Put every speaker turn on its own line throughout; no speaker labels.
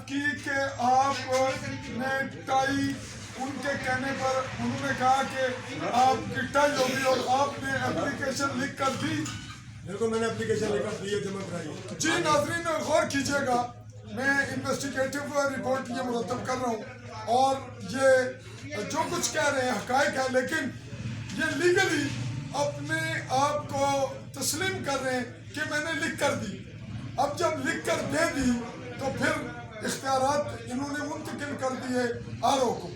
की कि आप ने टाई उनके कहने पर उन्होंने कहा कि आपकी टाई होगी और आपने एप्लीकेशन लिख कर दी।
बिल्कुल, मैंने एप्लीकेशन लिख कर दी है, जमा कराई।
जी नाजरीन गौर कीजिएगा, मैं इन्वेस्टिगेटिव रिपोर्ट ये मुरतब कर रहा हूँ और ये जो कुछ कह रहे हैं हकायक है, लेकिन ये लीगली अपने आप को तस्लीम कर रहे हैं कि मैंने लिख कर दी। अब जब लिख कर दे दी तो फिर इख्तियारात इन्होंने मुंतकिल कर दिए आरओ को,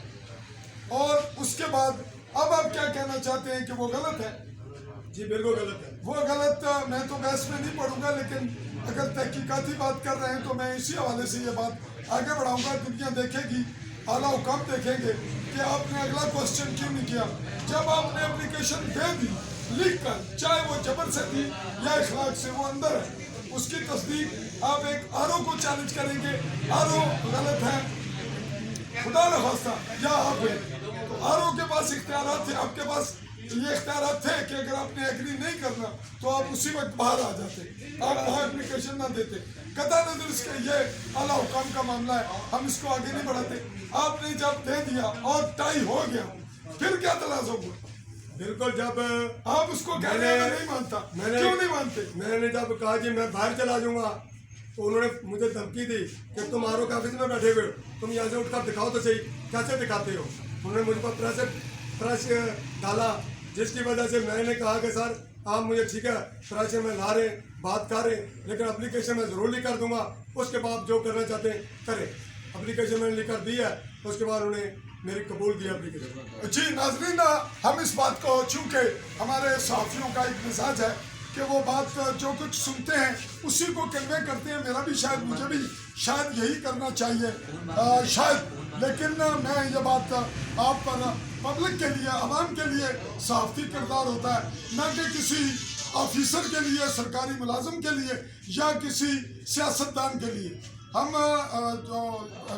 और उसके बाद अब आप क्या कहना चाहते हैं कि वो गलत है?
जी बिल्कुल गलत है।
वो गलत, मैं तो बहस में नहीं पढ़ूंगा, लेकिन अगर तहकीकाती बात कर रहे हैं तो मैं इसी हवाले से ये बात आगे बढ़ाऊंगा। दुनिया देखेगी, आला हुकाम देखेंगे कि आपने अगला क्वेश्चन क्यों नहीं किया। जब आपने एप्लीकेशन दे दी लिख कर, चाहे वो जबर से दी या इखलाक से, वो अंदर है, उसकी तस्दीक आप एक आरओ को चैलेंज करेंगे, आरओ गलत है, खुदा न खास्ता या आप है, तो आरओ के पास इख्तियारात थे, आपके पास ये इख्तियारात थे कि अगर आपने एग्री नहीं करना तो आप उसी वक्त बाहर आ जाते, आप वहाँ एप्लीकेशन ना देते। कदा नजर इसके ये आला हुकाम का मामला है, हम इसको आगे नहीं बढ़ाते। आपने जब दे दिया और टाई हो गया, फिर क्या तलाश होगा?
बिल्कुल, जब
आप उसको कहने में नहीं मानता, क्यों नहीं मानते?
मैंने जब कहा कि मैं बाहर चला जाऊंगा तो उन्होंने मुझे धमकी दी कि तुम आरओ के ऑफिस में बैठे हुए हो, तुम यहाँ से उठकर दिखाओ तो सही, कैसे दिखाते हो। उन्होंने मुझ पर प्रेस डाला, जिसकी वजह से मैंने कहा कि सर आप मुझे ठीक है प्रेस में ला रहे बात कर रहे, लेकिन एप्लीकेशन मैं ज़रूर लिख कर दूंगा, उसके बाद जो करना चाहते हैं करें। एप्लीकेशन मैंने लिख कर दी है, उसके बाद उन्होंने मेरी कबूल किया एप्लीकेशन।
जी नाजरीन, हम इस बात को, चूँकि हमारे सहाफ़ियों का एक मिजाज है कि वो बात जो कुछ सुनते हैं उसी को कन्वे करते हैं, मेरा भी शायद, मुझे भी शायद यही करना चाहिए शायद, लेकिन मैं ये बात आप पर पब्लिक के लिए, आवाम के लिए सहाफ़ती किरदार होता है, न कि किसी ऑफिसर के लिए, सरकारी मुलाजिम के लिए या किसी सियासतदान के लिए। हम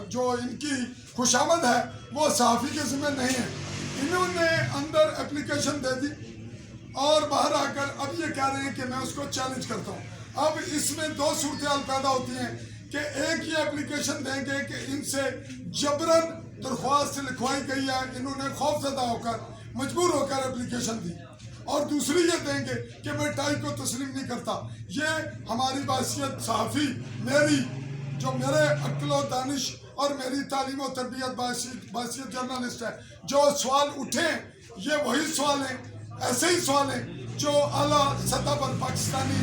जो इनकी खुशामद है वो सहाफ़ी के ज़िम्मे नहीं है। इन्होंने अंदर एप्लीकेशन दे दी और बाहर आकर अब ये कह रहे हैं कि मैं उसको चैलेंज करता हूँ। अब इसमें दो सूरत हाल पैदा होती हैं कि एक ये एप्लीकेशन देंगे कि इनसे जबरन दरख्वास्त लिखवाई गई है, इन्होंने खौफजदा होकर, मजबूर होकर एप्लीकेशन दी, और दूसरी ये देंगे कि मैं टाई को तस्लीम नहीं करता। ये हमारी बासियत सहाफ़ी, मेरी जो मेरे अक्ल व दानिश और मेरी तालीम और तरबियत बासियत जर्नलिस्ट है, जो सवाल उठे ये वही सवाल हैं, ऐसे ही सवाल हैं जो आला सतह पर पाकिस्तानी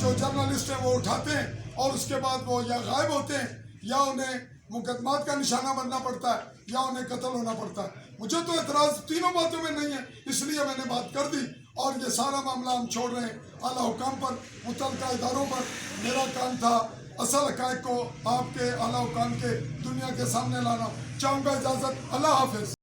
जो जर्नलिस्ट हैं वो उठाते हैं, और उसके बाद वो या गायब होते हैं या उन्हें मुकदमात का निशाना बनना पड़ता है या उन्हें कत्ल होना पड़ता है। मुझे तो एतराज़ तीनों बातों में नहीं है, इसलिए मैंने बात कर दी और ये सारा मामला हम छोड़ रहे हैं आला हुकाम पर, मुतल्लिका इदारों पर। मेरा काम था असल हक़ाइक़ को आपके आला हुकाम के दुनिया के सामने लाना। चाहूँगा इजाज़त, अल्लाह हाफ़िज़।